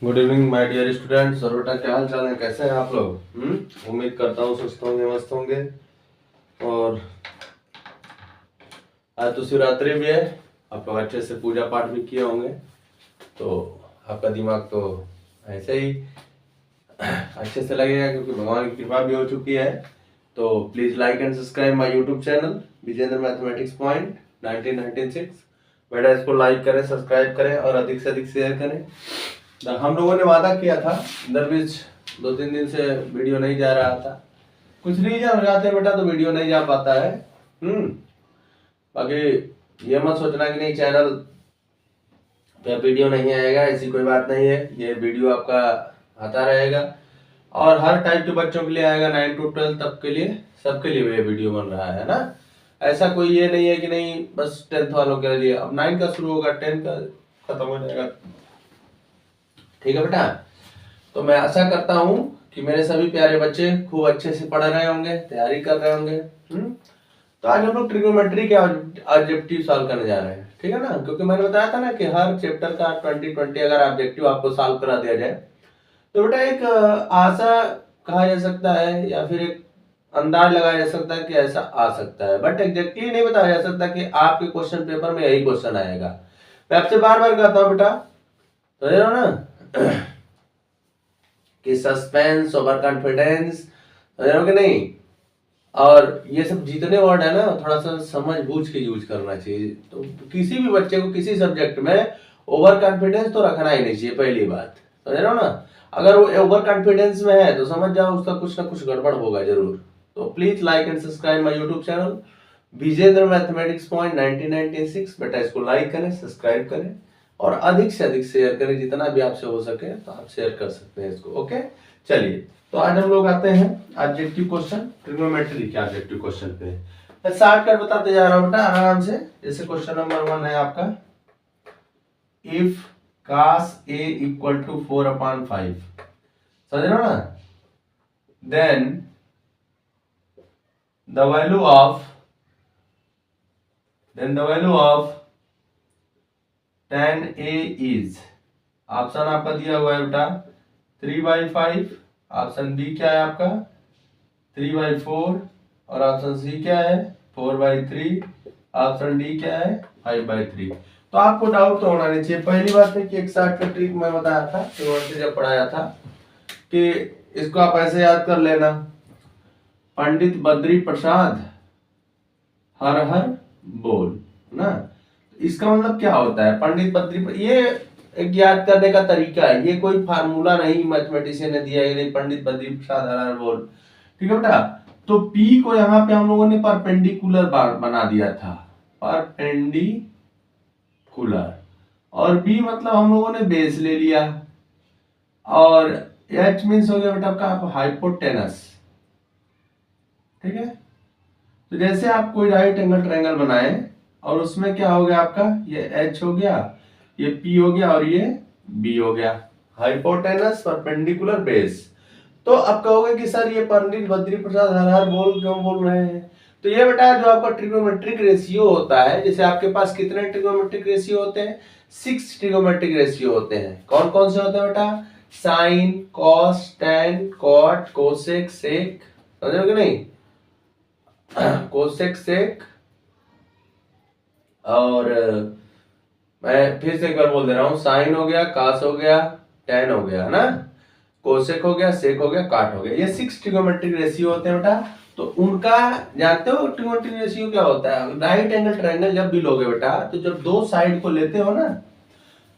Good evening my dear students. और बेटा क्या हाल चाल है, कैसे हैं आप लोग? उम्मीद करता हूँ स्वस्थ होंगे, मस्त होंगे। और आज तो शिवरात्रि भी है, आप लोग अच्छे से पूजा पाठ भी किए होंगे, तो आपका दिमाग तो ऐसे ही अच्छे से लगेगा क्योंकि भगवान की कृपा भी हो चुकी है। तो please like and subscribe my YouTube channel Vijendra mathematics point 1996। बेटा इसको लाइक करें, सब्सक्राइब करें और अधिक से अधिक शेयर करें। हम लोगों ने वादा किया था, इधर बीच 2-3 दिन से वीडियो नहीं जा रहा था, कुछ रीजन हो जाते हैं बेटा, तो वीडियो नहीं जा पाता है। बाकी ये मत सोचना कि नहीं चैनल पे वीडियो नहीं आएगा, ऐसी कोई बात नहीं है। ये वीडियो आपका आता रहेगा और हर टाइप के बच्चों के लिए आएगा, 9 to 12 तक के लिए, सबके लिए ये वीडियो बन रहा है ना। ऐसा कोई ये नहीं है कि नहीं बस 10th वालों के लिए। अब 9 का शुरू होगा, 10 का खत्म हो जाएगा। ठीक है बेटा, तो मैं आशा करता हूँ कि मेरे सभी प्यारे बच्चे खूब अच्छे से पढ़ रहे होंगे, तैयारी कर रहे होंगे। तो आज हम लोग ट्रिग्नोमेट्री के ऑब्जेक्टिव सॉल्व करने जा रहे हैं, ठीक है ना। क्योंकि मैंने बताया था ना कि हर चैप्टर का 20-20 अगर ऑब्जेक्टिव आपको सॉल्व करा दिया जाए तो बेटा एक आशा कहा जा सकता है या फिर एक अंदाज लगाया जा सकता है कि ऐसा आ सकता है, बट एग्जैक्टली नहीं बताया जा सकता कि आपके क्वेश्चन पेपर में यही क्वेश्चन आएगा। मैं आपसे बार बार कहता हूँ बेटा, समझ रहे हो ना कि सस्पेंस, ओवर कॉन्फिडेंस, समझ रहे हो कि नहीं। और ये सब जितने वर्ड है ना थोड़ा सा समझ बूझ के यूज करना चाहिए। तो किसी भी बच्चे को किसी सब्जेक्ट में ओवर कॉन्फिडेंस तो रखना ही नहीं चाहिए, पहली बात, समझ रहे हो ना। अगर वो ओवर कॉन्फिडेंस में है तो समझ जाओ उसका कुछ ना कुछ गड़बड़ होगा जरूर। तो please like and subscribe my YouTube channel Vijendra mathematics point 1996। बेटा इसको लाइक करें, सब्सक्राइब करें और अधिक से अधिक शेयर करें, जितना भी आपसे हो सके तो आप शेयर कर सकते हैं इसको। ओके, चलिए तो आज हम लोग आते हैं ऑब्जेक्टिव क्वेश्चन, ट्रिग्नोमेट्री के ऑब्जेक्टिव क्वेश्चन पे। मैं शॉर्टकट बताते जा रहा हूं बेटा आराम से। जैसे क्वेश्चन नंबर 1 है आपका, if cos a equal to 4/5, समझ रहे हो ना, then the value of tan a is, option आपका दिया हुआ है बेटा 3/5, ऑप्शन बी क्या है आपका 3/4 और ऑप्शन सी क्या है 4/3, ऑप्शन डी क्या है 5/3। तो आपको डाउट तो होना नहीं चाहिए। पहली बात है कि एक शॉर्टकट ट्रिक मैं बताया था जब पढ़ाया था कि इसको आप ऐसे याद कर लेना, पंडित बद्री प्रसाद हर हर बोल ना। इसका मतलब क्या होता है पंडित बद्री, ये एक याद करने का तरीका है, ये कोई फार्मूला नहीं मैथमेटिशियन ने दिया है, नहीं पंडित बद्री प्रसाद हर हर बोल, ठीक है बेटा। तो P को यहाँ पे हम लोगों ने परपेंडिकुलर बना दिया था, परपेंडिकुलर, और B मतलब हम लोगों ने बेस ले लिया, और H मीन्स हो गया बेटा आपका हाइपोटेनस, ठीक है। तो जैसे आप कोई राइट एंगल ट्रायंगल बनाए और उसमें क्या हो गया आपका, ये H हो गया, ये P हो गया और ये B हो गया, हाइपोटेनस परपेंडिकुलर बेस। तो अब कहोगे कि सर ये पंडित बद्री प्रसाद हर हर बोल क्यों बोल रहे हैं। तो ये बेटा जो आपका ट्रिग्नोमेट्रिक रेशियो होता है, जैसे आपके पास कितने ट्रिग्नोमेट्रिक रेशियो होते हैं, 6 ट्रिग्नोमेट्रिक रेशियो होते हैं। कौन कौन से होते हैं बेटा, sine, cos, tan, cot, cosec, sec, समझ रहे हो कि नहीं, कोसेक, सेक, और मैं फिर से एक बार बोल दे रहा हूं, साइन हो गया, कास हो गया, टैन हो गया ना, कोसेक हो गया, सेक हो गया, काट हो गया, ये 6 ट्रिग्नोमेट्रिक रेशियो होते हैं बेटा। तो उनका जानते हो ट्रिग्नोमेट्रिक रेशियो क्या होता है, राइट एंगल ट्रायंगल जब भी लोगे बेटा, तो जब दो साइड को लेते हो ना,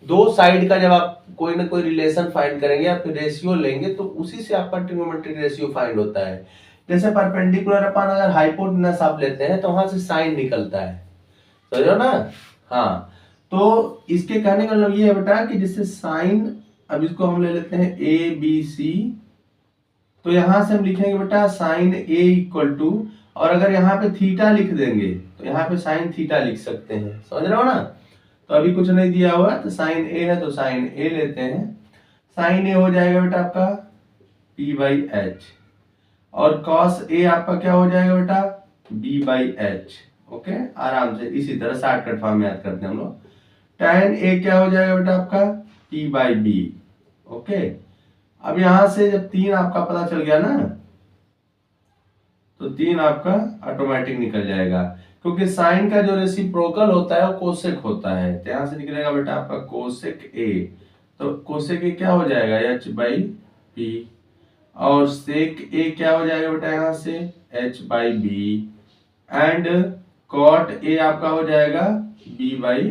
दो साइड का जब आप कोई ना कोई रिलेशन फाइंड करेंगे या फिर रेशियो लेंगे तो उसी से आपका ट्रिग्नोमेट्रिक रेशियो फाइंड होता है। जैसे परपेंडिकुलर अपन अगर हाइपोटेनस आप लेते हैं तो वहां से साइन निकलता है, समझो ना। हाँ, तो इसके कहने का मतलब ये है बेटा कि जैसे साइन, अब इसको हम ले लेते हैं ए बी सी, तो यहां से हम लिखेंगे बेटा साइन ए इक्वल टू, और अगर यहाँ पे थीटा लिख देंगे तो यहाँ पे साइन थीटा लिख सकते हैं, समझ रहे हो ना। तो अभी कुछ नहीं दिया हुआ, तो साइन ए है तो साइन ए लेते हैं, साइन ए हो जाएगा बेटा आपका P/H, और कॉस ए आपका क्या हो जाएगा बेटा B/H। ओके, आराम से इसी तरह शॉर्टकट फॉर्म में याद करते हैं हम लोग। tan A क्या हो जाएगा बेटा आपका P/B। ओके, अब यहां से जब 3 आपका पता चल गया ना, तो 3 आपका ऑटोमेटिक निकल जाएगा, क्योंकि साइन का जो रेसिप्रोकल होता है वो कोसेक होता है। तो यहां से निकलेगा बेटा आपका कोसेक ए, तो कोसेक ए क्या हो जाएगा, एच बाई पी, और सेक ए क्या हो जाएगा बेटा यहाँ से, H by B, and cot A आपका हो जाएगा B by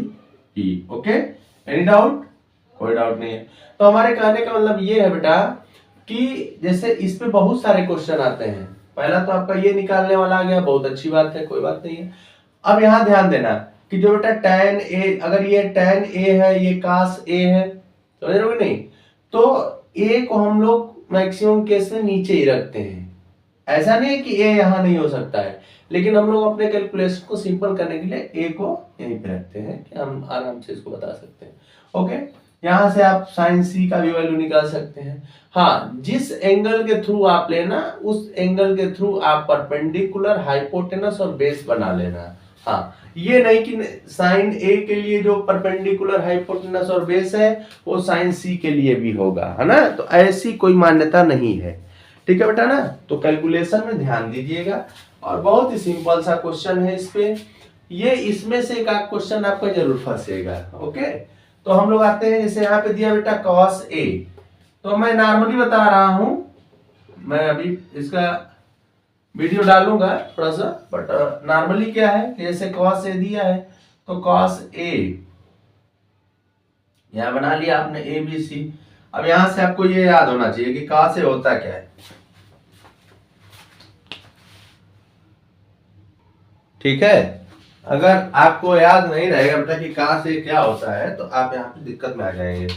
P. Okay, any doubt? कोई डाउट नहीं है। तो हमारे कहने का मतलब ये है बेटा कि जैसे इस पे बहुत सारे क्वेश्चन आते हैं। पहला तो आपका ये निकालने वाला आ गया, बहुत अच्छी बात है, कोई बात नहीं है। अब यहाँ ध्यान देना कि जो बेटा tan ए, अगर ये tan ए है, ये cos ए है, समझ रहे हो कि नहीं, तो ए को हम लोग मैक्सिमम केस में नीचे ही रखते हैं। ऐसा नहीं है कि ए यहाँ नहीं हो सकता है, लेकिन हम लोग अपने कैलकुलेशन को सिंपल करने के लिए ए को यहीं पे रखते हैं कि हम आराम से इसको बता सकते हैं। ओके, यहां से आप साइन सी का भी वैल्यू निकाल सकते हैं। हाँ, जिस एंगल के थ्रू आप लेना, उस एंगल के थ्रू आप परपेंडिकुलर, हाइपोटेनस और बेस बना लेना। हाँ, ये नहीं कि साइन ए के लिए जो परपेंडिकुलर, हाइपोटेनस और बेस है वो साइन सी के लिए भी होगा, है ना, तो ऐसी कोई मान्यता नहीं है। ठीक है बेटा ना, तो कैलकुलेशन में ध्यान दीजिएगा, और बहुत ही सिंपल सा क्वेश्चन है इस पे। ये इसमें से एक क्वेश्चन आपका जरूर फंसेगा। ओके, तो हम लोग आते हैं, जैसे यहाँ पे दिया बेटा cos A, तो मैं नॉर्मली बता रहा हूं, मैं अभी इसका वीडियो डालूंगा थोड़ा सा, बट नॉर्मली क्या है कि जैसे cos A दिया है, तो cos A यहां बना लिया आपने ABC। अब यहां से आपको ये याद होना चाहिए कि cos A होता क्या है। ठीक है, अगर आपको याद नहीं रहेगा बेटा कि cos A क्या होता है, तो आप यहाँ पे दिक्कत में आ जाएंगे।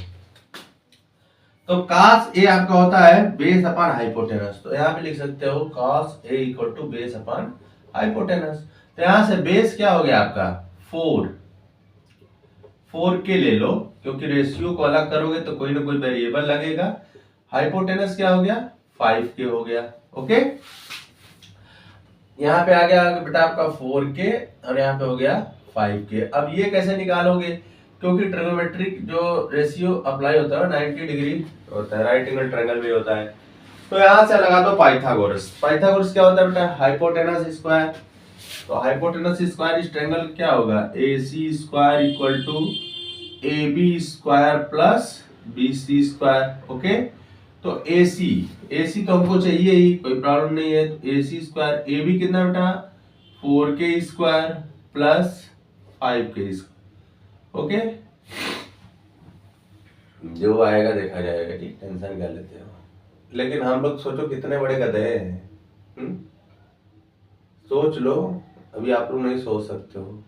तो cos A आपका होता है बेस अपॉन हाइपोटेनस, तो यहाँ पे लिख सकते हो cos A equal to base upon hypotenuse. तो यहाँ से बेस क्या हो गया आपका 4 के ले लो, क्योंकि रेशियो को अलग करोगे तो कोई ना कोई वेरिएबल लगेगा। हाइपोटेनस क्या हो गया 5 के हो गया। ओके, यहाँ पे आ गया बेटा आपका 4 के, और यहाँ पे हो गया 5 के। अब ये कैसे निकालोगे, क्योंकि ट्रिग्नोमेट्रिक जो रेशियो अप्लाई होता है 90 डिग्री होता है, राइट एंगल ट्रायंगल भी होता है। तो यहाँ से लगा दो पाइथागोरस। पाइथागोरस क्या होता है बेटा, हाइपोटेनस स्क्वायर। तो हाइपोटेनस स्क्वायर इस ट्रायंगल क्या होगा, AC square equal to AB square plus BC square. Okay, तो AC तो हमको चाहिए ही, कोई प्रॉब्लम नहीं है। तो AC स्क्वायर, AB कितना बेटा 4K square plus 5K square. Okay, जो आएगा देखा जाएगा, ठीक, टेंशन कर लेते हो। लेकिन हम लोग सोचो कितने बड़े गधे हैं, सोच लो, अभी आप लोग नहीं सोच सकते हो।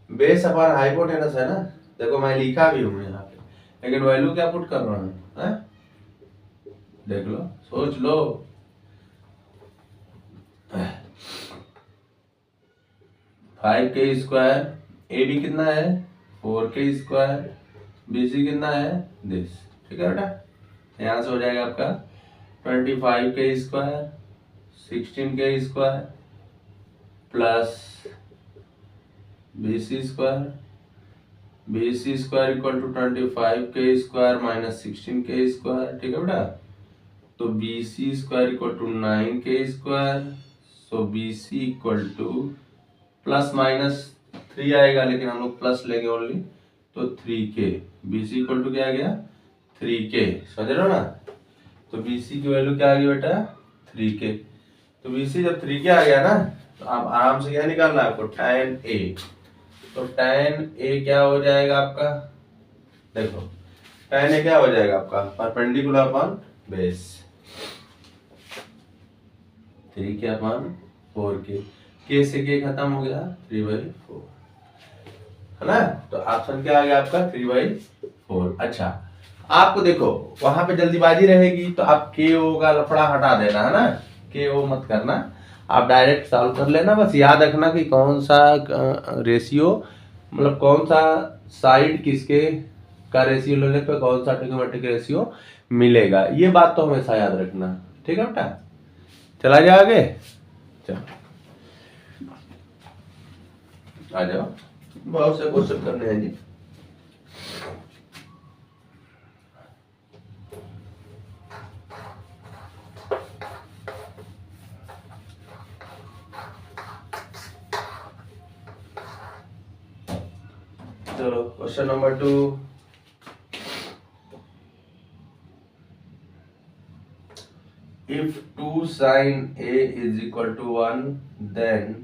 बेस अपॉन हाइपोटेनस है ना, देखो मैं लिखा भी हूं यहाँ पे, लेकिन वैल्यू क्या पुट कर रहा हूँ, देख लो, सोच लो। फाइव के स्क्वायर, ए बी कितना है 4K स्क्वायर, BC कितना है दिस। ठीक है बेटा, यहां से हो जाएगा आपका 25K square, 16K square plus BC square, BC square equal to 25K square minus 16K square. ठीक है बेटा, तो BC square equal to 9K square, so BC equal to plus minus 3 आएगा, लेकिन हम लोग प्लस लेंगे ओनली, तो 3K। BC इक्वल टू क्या आ गया 3K, समझ रहे हो ना। तो BC की वैल्यू क्या आ गई बेटा 3K। तो BC जब 3K आ गया ना, तो आप आराम से क्या निकालना है आपको, tan A। तो tan A क्या हो जाएगा आपका, देखो tan A क्या हो जाएगा आपका perpendicular upon base, 3K upon 4K, K से K खत्म हो गया 3/4, है ना। तो ऑप्शन क्या आ गया आपका 3/4। अच्छा, आपको देखो वहां पे जल्दीबाजी रहेगी, तो आप KO का लफड़ा हटा देना, है ना, KO मत करना, आप डायरेक्ट सॉल्व कर लेना। बस याद रखना कि कौन सा रेशियो, मतलब कौन सा साइड किसके का रेशियो लेने पे कौन सा ट्रिग्नोमेट्रिक रेशियो मिलेगा, ये बात तो हमेशा याद रखना। ठीक है बेटा, चला जाए आगे, चलो आ जाओ, बहुत से क्वेश्चन करने हैं जी। चलो question number 2, if 2 sin A is equal to 1, then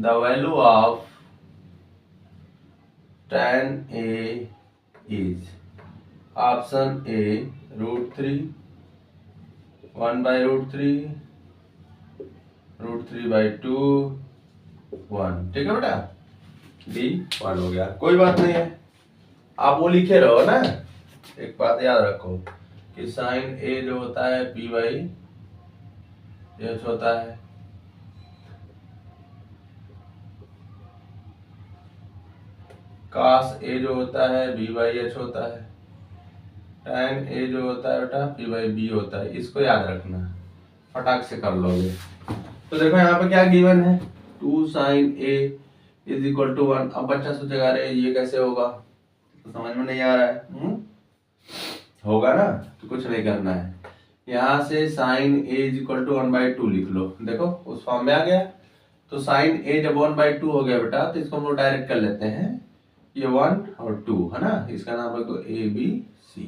the value of tan A is option A √3, 1 by √3, √3/2, 1। ठीक है बेटा, D 1 हो गया, कोई बात नहीं है, आप वो लिखे रहो ना। एक बात याद रखो कि साइन ए जो होता है P/H होता है, cos ए जो होता है B/H होता है, tan ए जो होता है बेटा P/B होता है। इसको याद रखना, फटाक से कर लोगे। तो देखो यहाँ पे क्या गिवन है, 2 sin A is equal to 1। अब बच्चा सोचेगा अरे ये कैसे होगा, तो समझ में नहीं आ रहा है। होगा ना, तो कुछ नहीं करना है, यहाँ से sine A is equal to 1/2 लिख लो। देखो उस फॉर्म में आ गया। तो साइन ए जब 1/2 हो गया बेटा, तो इसको हम लोग डायरेक्ट कर लेते हैं, ये 1 और 2 है ना, इसका नाम रख दो ABC।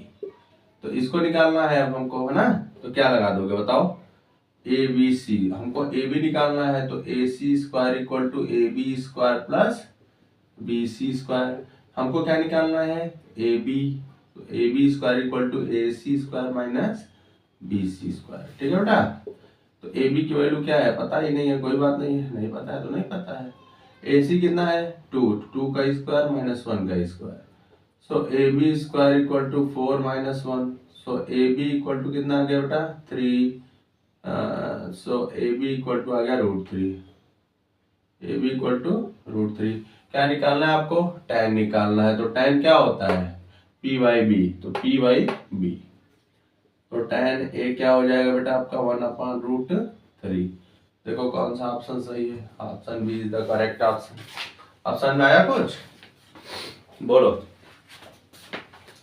तो इसको निकालना है अब हमको, है ना। तो क्या लगा दोगे बताओ, ABC। हमको AB निकालना है, तो AC² equal to AB² plus BC²। हमको क्या निकालना है, AB, तो AB² equal to AC² minus BC²। ठीक है बेटा। तो AB की वैल्यू क्या है पता ही नहीं है, कोई बात नहीं है, नहीं पता है तो नहीं पता है। AC कितना है 2 का स्क्वायर माइनस 1 का square, so AB² equal to 4 minus 1, so AB equal to कितना आ गया बेटा 3, सो AB इक्वल टू आ गया √3, AB इक्वल टू √3। क्या निकालना है आपको, tan निकालना है। तो tan क्या होता है P/B, तो P/B। तो tan A क्या हो जाएगा बेटा आपका 1/√3। देखो कौन सा ऑप्शन सही है, option B is the correct option. Option में आया कुछ, बोलो।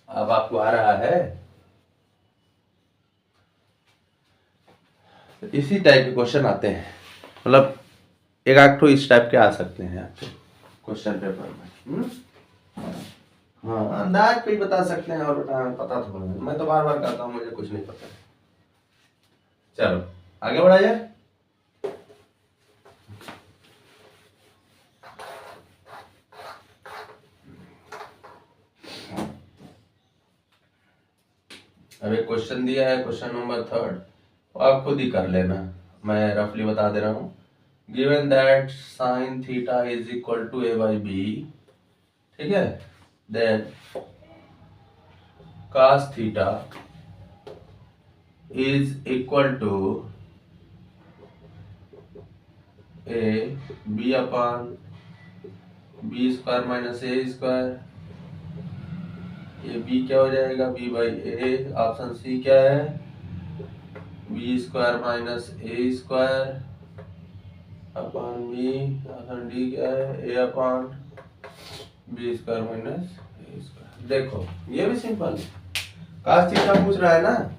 अब आपको आ रहा है, इसी टाइप के क्वेश्चन आते हैं, मतलब एक आध तो इस टाइप के आ सकते हैं आपके क्वेश्चन पेपर में। हाँ, अंदाज पे ही बता सकते हैं, और पता थोड़ा है। मैं तो बार बार कहता हूँ मुझे कुछ नहीं पता। चलो आगे बढ़ा जाए। अब एक क्वेश्चन दिया है, क्वेश्चन नंबर 3, आप खुद ही कर लेना, मैं रफली बता दे रहा हूँ। Given that sine theta is equal to A/B, ठीक है, then cos theta is equal to B/B² minus A²। ये B क्या हो जाएगा B/A। ऑप्शन सी क्या है B² minus A² upon B। Option D क्या है A/B² माइनस A²। देखो ये भी सिंपल है, cos थीटा पूछ रहा है ना।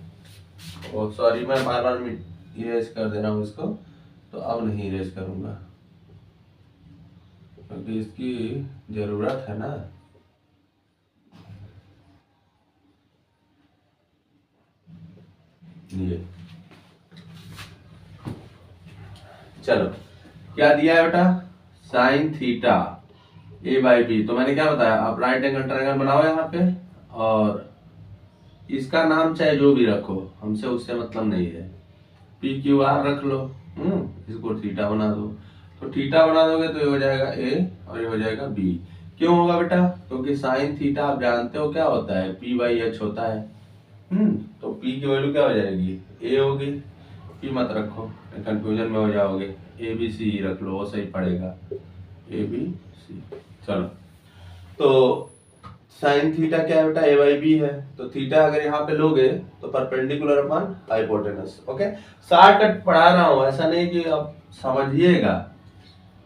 ओ सॉरी, मैं बार बार इरेज कर दे रहा हूँ इसको, तो अब नहीं इरेज करूंगा क्योंकि इसकी जरूरत है ना। ये चलो क्या दिया है बेटा, साइन थीटा A/B। तो मैंने क्या बताया, आप राइट एंगल ट्रायंगल बनाओ यहाँ पे, और इसका नाम चाहे जो भी रखो, हमसे उससे मतलब नहीं है। PQR रख लो, इसको थीटा बना दो। तो थीटा बना दोगे तो ये हो जाएगा A और ये हो जाएगा B। क्यों होगा बेटा, क्योंकि साइन थीटा आप जानते हो क्या होता है P/H होता है। तो P की वैल्यू क्या हो जाएगी A होगी। P मत रखो, कंफ्यूजन में हो जाओगे, ABC रख लो, वो सही पड़ेगा, ABC। चलो, तो साइन थीटा क्या है बेटा A/B है। तो थीटा अगर यहाँ पे लोगे तो perpendicular upon hypotenuse. Okay, shortcut पढ़ा रहा हूँ, ऐसा नहीं कि आप समझिएगा,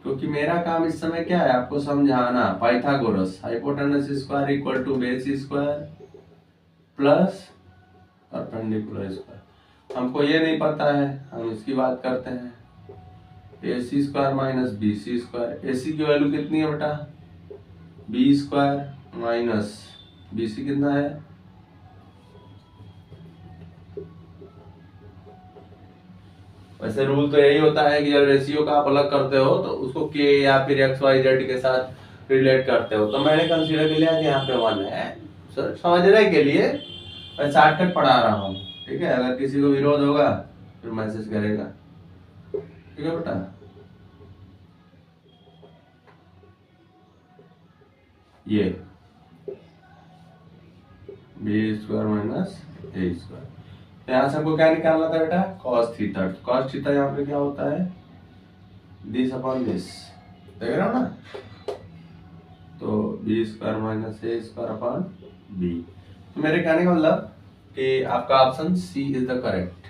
क्योंकि मेरा काम इस समय क्या है आपको समझाना। Pythagoras, hypotenuse square equal to base square plus perpendicular square. हमको ये नहीं पता है, हम इसकी बात करते हैं। AC² minus BC²। AC की वैल्यू कितनी है बेटा B square minus B C कितना है, वैसे रूल तो यही होता है कि जब रेशियो का आप अलग करते हो तो उसको के या फिर एक्स वाई जेड के साथ रिलेट करते हो, तो मैंने कंसीडर कर लिया कि यहाँ पे 1 है। समझने के लिए मैं शॉर्टकट पढ़ा रहा हूँ, ठीक है। अगर किसी को विरोध होगा फिर मैसेज करेगा, ठीक है बेटा। ये B square minus A square, यहाँ से हमको क्या निकालना था बेटा, cos थीटा। cos थीटा यहाँ पे क्या होता है, दिस अपॉन दिस, देख रहे हो ना। तो B square minus A square upon B. तो मेरे कहने का मतलब कि आपका option C is the correct.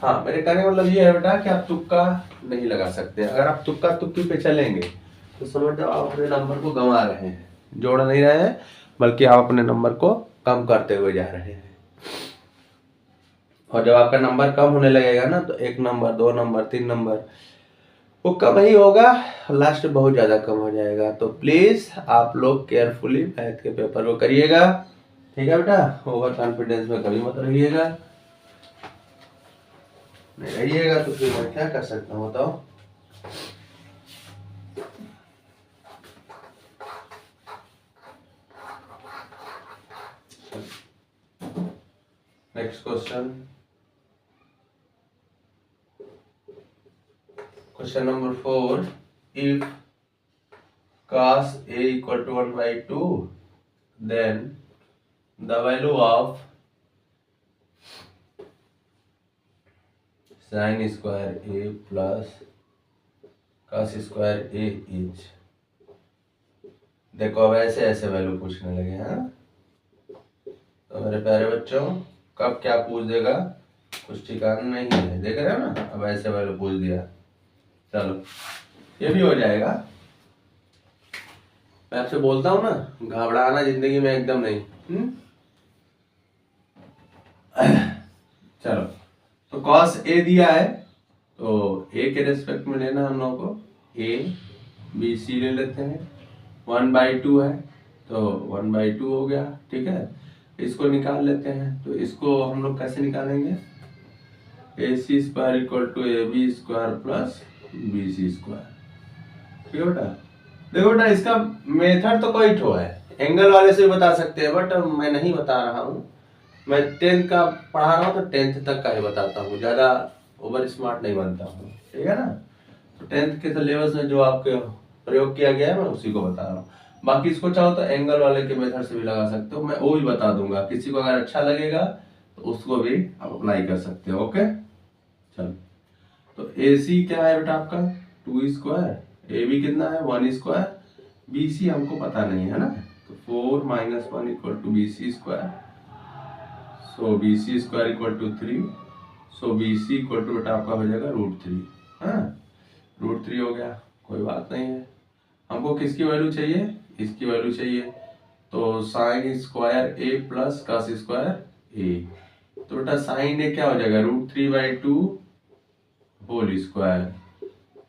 हाँ, मेरे कहने का मतलब ये है बेटा कि आप तुक्का नहीं लगा सकते। अगर आप तुक्का तुक्की पे चलेंगे तो समझ जाओ आप अपने नंबर को गंवा रहे हैं, जोड़ नहीं रहे हैं, बल्कि आप अपने नंबर को कम करते हुए जा रहे हैं। और जब आपका नंबर कम होने लगेगा ना, तो 1 नंबर, 2 नंबर, 3 नंबर वो कम ही होगा, लास्ट में बहुत ज्यादा कम हो जाएगा। तो प्लीज आप लोग केयरफुली मैथ के पेपर को करिएगा, ठीक है बेटा। ओवर कॉन्फिडेंस में कभी मत रहिएगा, नहीं रहिएगा तो फिर मैं क्या कर सकता हूँ बताओ। Next question, question number 4, if cos a equal to 1/2, then the value of sin square a plus cos square a is। देखो अब ऐसे ऐसे वैल्यू पूछने लगे हैं, तो मेरे प्यारे बच्चों कब क्या पूछ देगा कुछ ठिकाना नहीं है, देख रहे हो ना। अब ऐसे वैल्यू पूछ दिया, चलो ये भी हो जाएगा। मैं आपसे बोलता हूँ ना, घबराना जिंदगी में एकदम नहीं। चलो, तो cos a दिया है, तो a के रेस्पेक्ट में लेना हम लोगों को, a b c ले लेते हैं। 1/2 है तो 1/2 हो गया, ठीक है। इसको निकाल लेते हैं, तो इसको हम लोग कैसे निकालेंगे, ac square equal to ab square plus bc square, ठीक है बेटा। देखो बेटा इसका मेथड तो कोई ठो है, एंगल वाले से भी बता सकते हैं, बट मैं नहीं बता रहा हूँ। मैं 10th का पढ़ा रहा हूँ तो 10th तक का ही बताता हूँ, ज्यादा ओवर स्मार्ट नहीं बनता हूँ, ठीक है ना। तो 10th के सिलेबस में जो आपके प्रयोग किया गया है मैं उसी को बता रहा हूँ। बाकी इसको चाहो तो एंगल वाले के मेथड से भी लगा सकते हो, मैं वो भी बता दूंगा। किसी को अगर अच्छा लगेगा तो उसको भी आप अप्लाई कर सकते हो, ओके। चलो, तो ए सी क्या है बेटा आपका 2 स्क्वायर, ए बी कितना है 1 स्क्वायर, बी सी हमको पता नहीं है ना, तो 4 - 1 equal to B C square. So B C square equal to 3, so B C equal to बेटा आपका हो जाएगा √3। हाँ, √3 हो गया, कोई बात नहीं है। हमको किसकी वैल्यू चाहिए, इसकी वैल्यू चाहिए, तो sine square a plus cos square a. तो बेटा साइन ए क्या हो जाएगा √3/2 whole square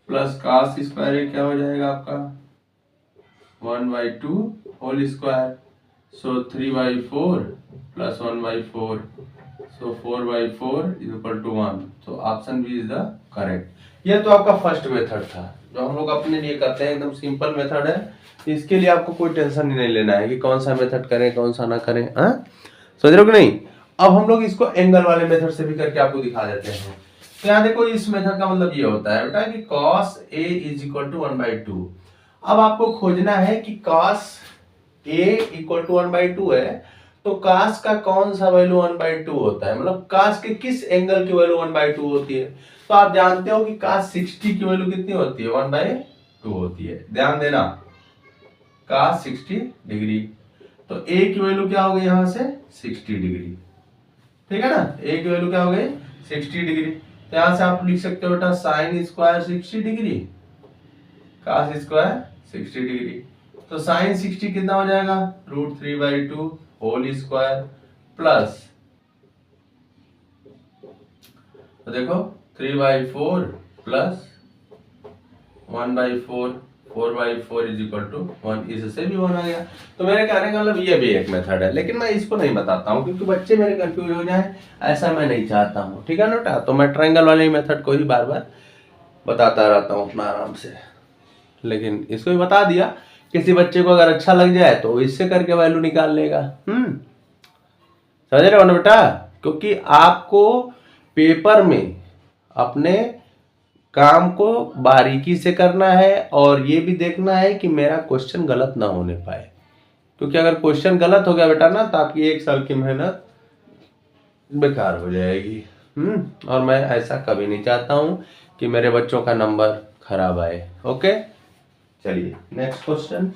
plus cos square a क्या हो जाएगा आपका 1/2 whole square. So 3/4 plus 1/4, so 4/4 is equal to 1। तो option B is the correct. ये तो आपका फर्स्ट मेथड था जो हम लोग अपने लिए करते हैं, एकदम सिंपल मेथड है। इसके लिए आपको कोई टेंशन ही नहीं लेना है कि कौन सा मेथड करें कौन सा ना करें, हाँ समझ रहे हो कि नहीं। अब हम लोग इसको एंगल वाले मेथड से भी करके आपको दिखा देते हैं। तो यहाँ देखो इस मेथड का मतलब ये होता है बेटा कि cos a is equal to 1/2। अब आपको खोजना है कि cos a इक्वल टू 1/2 है, तो cos का कौन सा वैल्यू 1/2 होता है, मतलब cos के किस एंगल की वैल्यू 1/2 होती है। तो आप जानते हो कि cos 60 की वैल्यू कितनी होती है 1/2 होती है, ध्यान देना cos 60 डिग्री। तो a की वैल्यू क्या हो गई यहां से 60 डिग्री, ठीक है ना। a की वैल्यू क्या हो गई 60 डिग्री। तो यहां से आप लिख सकते हो बेटा sine square 60 degree cos square 60 degree. तो साइन 60 कितना हो जाएगा √3/2 होल स्क्वायर प्लस, तो देखो 3/4 प्लस 1/4, 4/4 इज इक्वल टू 1, इससे भी 1 आ गया। तो मेरे कहने का मतलब ये भी एक मेथड है, लेकिन मैं इसको नहीं बताता हूँ क्योंकि बच्चे मेरे कंफ्यूज हो जाए, ऐसा मैं नहीं चाहता हूँ। ठीक है बेटा, तो मैं ट्रायंगल वाले मेथड को ही बार बार बताता रहता हूँ अपना आराम से, लेकिन इसको भी बता दिया। किसी बच्चे को अगर अच्छा लग जाए तो इससे करके वैल्यू निकाल लेगा। समझ रहे हो ना बेटा, क्योंकि आपको पेपर में अपने काम को बारीकी से करना है और ये भी देखना है कि मेरा क्वेश्चन गलत ना होने पाए, क्योंकि अगर क्वेश्चन गलत हो गया बेटा ना तो आपकी 1 साल की मेहनत बेकार हो जाएगी। और मैं ऐसा कभी नहीं चाहता हूं कि मेरे बच्चों का नंबर खराब आए। ओके, चलिए नेक्स्ट क्वेश्चन।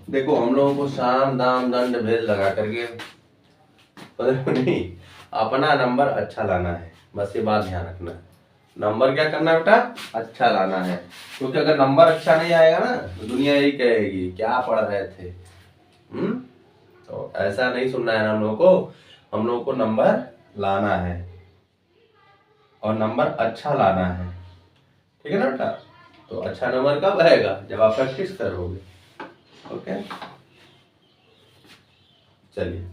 देखो हम लोगों को साम दाम दंड भेद लगा करके नहीं, अपना नंबर अच्छा लाना है, बस ये बात ध्यान रखना है। नंबर क्या करना है बेटा, अच्छा लाना है, क्योंकि अगर नंबर अच्छा नहीं आएगा ना तो दुनिया यही कहेगी क्या पढ़ रहे थे। तो ऐसा नहीं सुनना है हम लोगों को, हम लोगों को नंबर लाना है और नंबर अच्छा लाना है। ठीक है ना बेटा, तो अच्छा नंबर कब आएगा, जब आप प्रैक्टिस करोगे। ओके, चलिए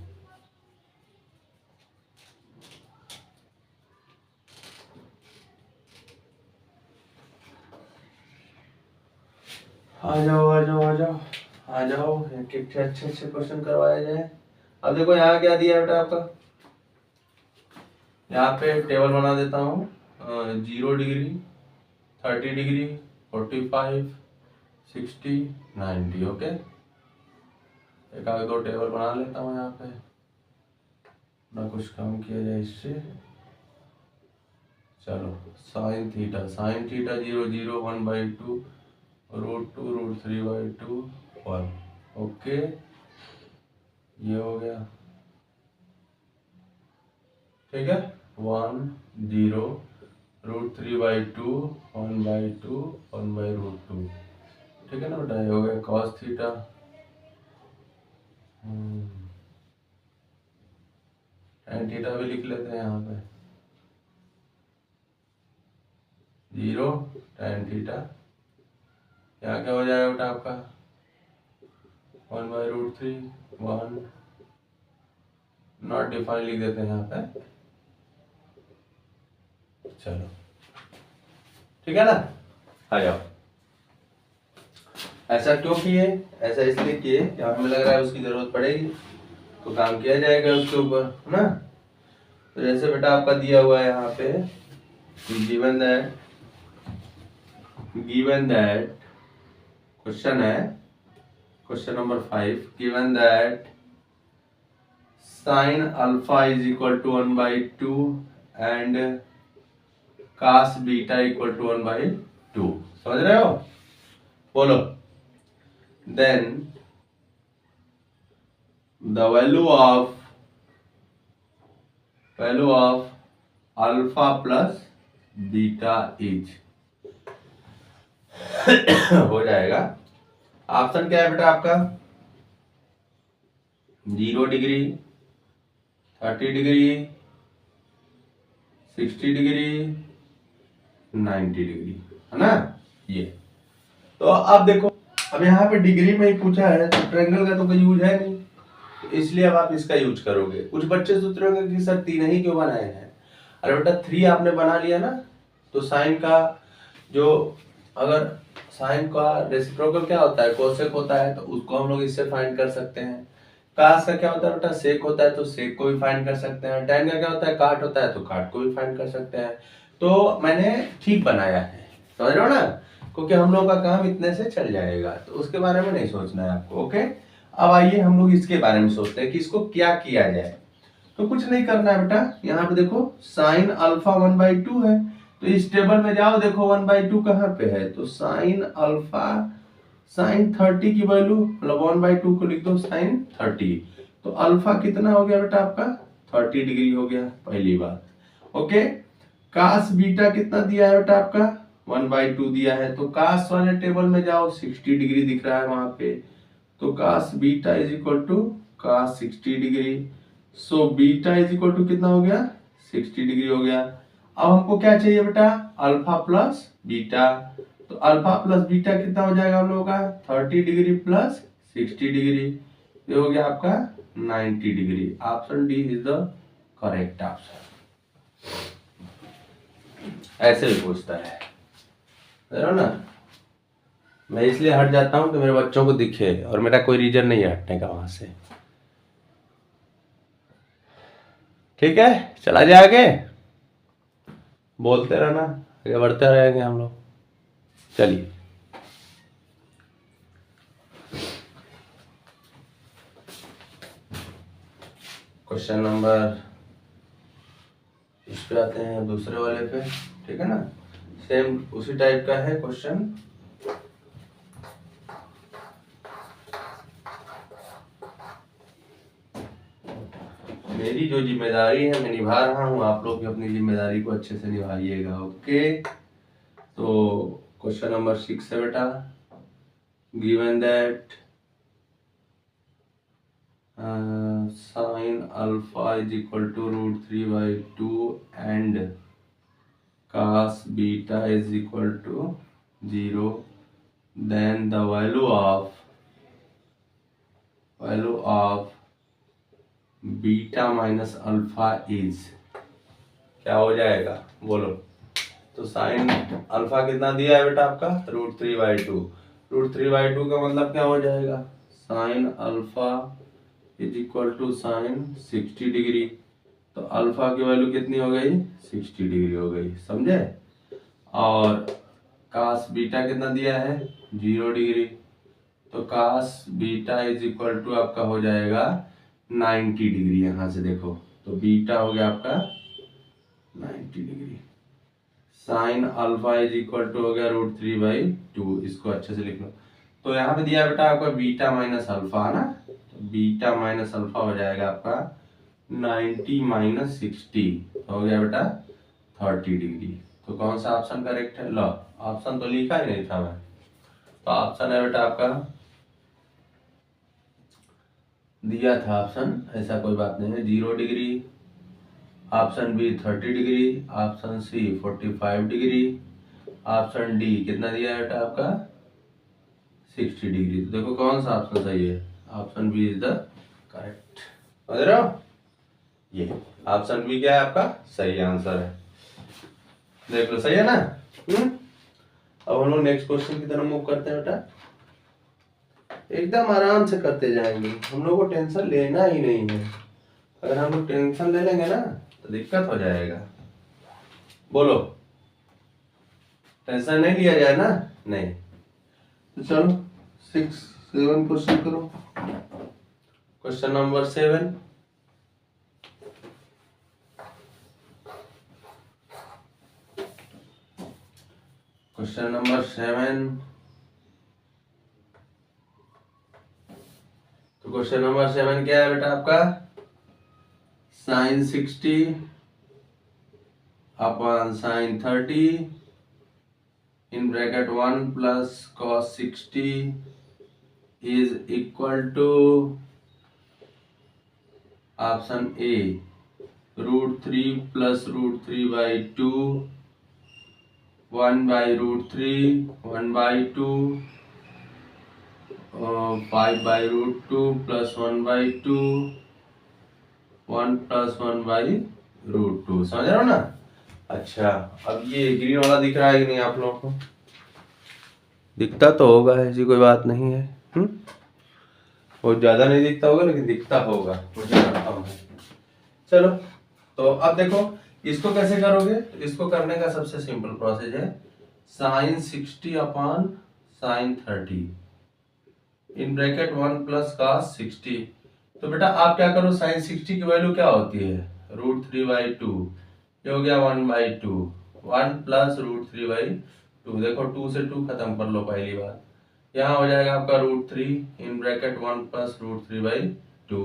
आ जाओ आ जाओ आ जाओ आ जाओ, एक एक अच्छे अच्छे क्वेश्चन करवाया जाए। अब देखो यहाँ क्या दिया है बेटा आपका, यहाँ पे टेबल बना देता हूँ। 0 डिग्री, 30 डिग्री, 45, 60, 90। ओके, एक आगे 2 टेबल बना लेता हूँ यहाँ पे, ना कुछ काम किया जाए इससे। चलो साइन थीटा 0 0 1/2 √2 √3/2 1। ओके, ये हो गया। ठीक है, 1 0 √3/2 1/2 1/√2। ठीक है ना बेटा, ये हो गया cos थीटा। tan थीटा भी लिख लेते हैं यहाँ पे, 0 tan थीटा, यहाँ क्या हो जाएगा बेटा आपका 1/√3 1, नॉट डिफाइन लिख देते हैं यहाँ पे। चलो ठीक है ना, आ जाओ। ऐसा क्यों किए, ऐसा इसलिए किए कि हमें लग रहा है उसकी जरूरत पड़ेगी तो काम किया जाएगा उसके ऊपर, है ना। तो जैसे बेटा आपका दिया हुआ है यहाँ पे, गिवन दैट क्वेश्चन है, question number 5, given that sin alpha is equal to 1/2 and cos beta equal to 1/2। समझ रहे हो, बोलो। Then the value of alpha plus beta is हो जाएगा। ऑप्शन क्या है बेटा आपका, 0 डिग्री, 30 डिग्री, 60 डिग्री, 90 डिग्री, है ना ये। तो अब देखो, अब यहाँ पे डिग्री में ही पूछा है तो ट्रायंगल का तो कोई यूज है नहीं, तो इसलिए अब आप इसका यूज करोगे। कुछ बच्चे सोच रहे होंगे कि सर 3 ही क्यों बनाए हैं। अरे बेटा 3 आपने बना लिया ना, तो साइन का जो, अगर साइन का रेसिप्रोकल क्या होता है, कोसेक होता है, तो उसको हम लोग इससे फाइंड कर सकते हैं। कास का क्या होता है बेटा, सेक होता है, तो सेक को भी फाइंड कर सकते हैं। tan का क्या होता है, काट होता है, तो काट को भी फाइंड कर सकते हैं। तो मैंने ठीक बनाया है, समझ रहे हो ना, क्योंकि हम लोग का काम इतने से चल जाएगा, तो उसके बारे में नहीं सोचना है आपको। ओके, अब आइए हम लोग इसके बारे में सोचते हैं कि इसको क्या किया जाए। तो कुछ नहीं करना है बेटा, यहाँ पे देखो साइन अल्फा 1/2 है, तो इस टेबल में जाओ, देखो 1/2 कहाँ पे है, तो साइन अल्फा, साइन 30 की वैल्यू मतलब 1/2 को लिख दो साइन 30, तो अल्फा कितना हो गया बेटा आपका 30 डिग्री हो गया, पहली बात। ओके, कास बीटा कितना दिया है बेटा आपका 1/2 दिया है, तो कास वाले टेबल में जाओ, 60 डिग्री दिख रहा है वहां पे, तो cos beta is equal to cos 60 degree. So beta is equal to कितना हो गया 60 डिग्री हो गया। अब हमको क्या चाहिए बेटा अल्फा प्लस बीटा। तो अल्फा प्लस बीटा कितना हो जाएगा हम लोगों का 30 डिग्री प्लस 60 डिग्री, ये हो गया आपका 90 degree. Option D is the correct option. ऐसे भी पूछता है ना, मैं इसलिए हट जाता हूँ कि मेरे बच्चों को दिखे और मेरा कोई रीजन नहीं है हटने का वहां से। ठीक है चला जाए आगे, बोलते रहना, आगे बढ़ते रहेंगे हम लोग। चलिए क्वेश्चन नंबर इस पे आते हैं दूसरे वाले पे। ठीक है ना, सेम उसी टाइप का है क्वेश्चन। मेरी जो जिम्मेदारी है मैं निभा रहा हूँ, आप लोग भी अपनी जिम्मेदारी को अच्छे से निभाइएगा। ओके, तो क्वेश्चन नंबर 6 है बेटा, given that sin alpha is equal to √3/2 and cos beta is equal to 0, then the value of beta minus alpha is क्या हो जाएगा बोलो। तो साइन अल्फा कितना दिया है बेटा आपका √3/2। √3/2 का मतलब क्या हो जाएगा sine alpha is equal to sine 60 degree. तो अल्फा की वैल्यू कितनी हो गई 60 डिग्री हो गई, समझे। और कास बीटा कितना दिया है 0 डिग्री। तो cos beta is equal to आपका हो जाएगा 90 डिग्री। यहां से देखो तो बीटा हो गया आपका 90 degree. Sine alpha is equal to हो गया √3/2, इसको अच्छे से लिख लो। तो यहाँ पे दिया बेटा आपका बीटा माइनस अल्फा है ना, तो बीटा माइनस अल्फा हो जाएगा आपका 90 माइनस 60 हो गया बेटा 30 डिग्री। तो कौन सा ऑप्शन करेक्ट है, लो ऑप्शन तो लिखा ही नहीं था मैं, तो ऑप्शन है बेटा आपका दिया था ऑप्शन, ऐसा कोई बात नहीं है, 0 degree, option B 30 degree, option C 45 degree, option D कितना दिया है बेटा आपका 60 डिग्री। तो देखो कौन सा ऑप्शन सही है, option B is the correct. समझ रहे हो, ये ऑप्शन बी क्या है आपका सही आंसर है, देख लो सही है ना। अब हम लोग नेक्स्ट क्वेश्चन की तरफ मूव करते हैं बेटा, एकदम आराम से करते जाएंगे, हम लोग को टेंशन लेना ही नहीं है। अगर हम लोग टेंशन ले लेंगे ना तो दिक्कत हो जाएगा। बोलो टेंशन नहीं लिया जाए ना, नहीं। तो चलो 6-7 क्वेश्चन करो। Question number 7, question number 7। तो क्वेश्चन नंबर 7 क्या है बेटा आपका sine 60 upon sine 30 in bracket 1 plus cos 60 is equal to option A √3 plus √3/2 1/√3 1/2 5/√2 plus 1/2 1 plus 1/√2। समझ रहे हो ना। अच्छा अब ये ग्रीन वाला दिख रहा है कि नहीं आप लोगों को, दिखता तो होगा, ऐसी कोई बात नहीं है। बहुत ज्यादा नहीं दिखता होगा लेकिन दिखता होगा, मुझे पता है। चलो तो अब देखो इसको कैसे करोगे, तो इसको करने का सबसे सिंपल प्रोसेस है sine 60 upon sine 30 in bracket 1 plus cos 60। तो बेटा आप क्या करो साइन 60 की वैल्यू क्या होती है √3/2, ये हो गया 1/2, 1 प्लस √3/2। देखो 2 से 2 खत्म कर लो पहली बार, यहाँ हो जाएगा आपका √3 इन ब्रैकेट 1 प्लस √3/2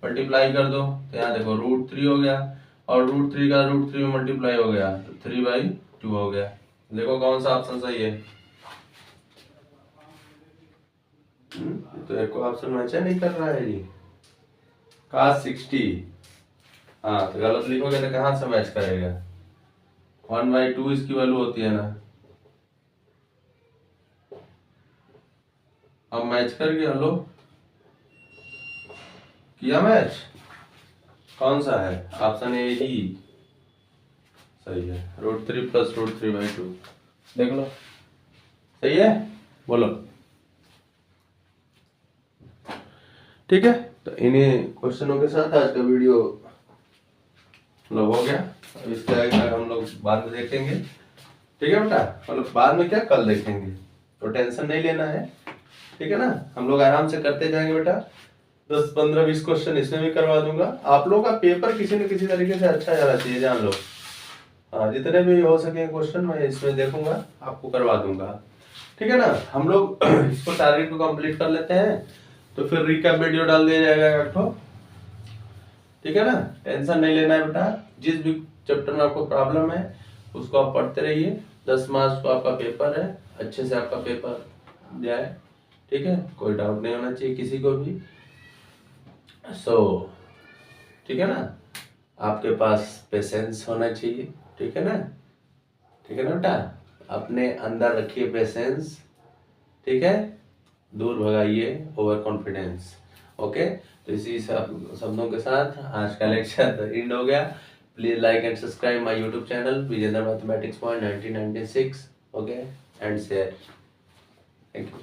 मल्टीप्लाई कर दो। तो यहाँ देखो √3 हो गया और √3 का √3 में मल्टीप्लाई हो गया तो 3/2 हो गया। देखो कौन सा ऑप्शन सही है। तो एक ऑप्शन मैच नहीं कर रहा है जी। cos 60, हाँ तो गलत लिखोगे तो कहाँ से मैच करेगा? 1/2 इसकी वैल्यू होती है ना। अब मैच कर गया। लो किया मैच। कौन सा है? ऑप्शन ए ही सही है। √3 + √3/2 देख लो, सही है। बोलो ठीक है। तो इन्हीं क्वेश्चनों के साथ आज का वीडियो मतलब हो गया। अब इसके आगे हम लोग बाद में देखेंगे, ठीक है बेटा। मतलब बाद में क्या, कल देखेंगे, तो टेंशन नहीं लेना है, ठीक है ना। हम लोग आराम से करते जाएंगे बेटा। 10, 15, 20 क्वेश्चन इसमें भी करवा दूंगा। आप लोग का पेपर किसी न किसी तरीके से अच्छा जाना चाहिए, जान लो। हाँ, जितने भी हो सके क्वेश्चन मैं इसमें देखूंगा, आपको करवा दूंगा, ठीक है ना। हम लोग इसको टारगेट को कंप्लीट कर लेते हैं, तो फिर रिकैप वीडियो डाल दिया जाएगा एक ठो, ठीक है ना। टेंशन नहीं लेना है बेटा। जिस भी चैप्टर में आपको प्रॉब्लम है उसको आप पढ़ते रहिए। 10 मार्क्स को आपका पेपर है, अच्छे से आपका पेपर जाए, ठीक है। कोई डाउट नहीं होना चाहिए किसी को भी। ठीक है ना। आपके पास पेशेंस होना चाहिए, ठीक है ना। ठीक है ना बेटा, अपने अंदर रखिए पेशेंस, ठीक है। दूर भगाइए ओवर कॉन्फिडेंस। ओके, तो इसी शब्दों के साथ आज का लेक्चर एंड हो गया। Please like and subscribe my YouTube channel Vijendra mathematics point 1996। Okay and share. Thank you.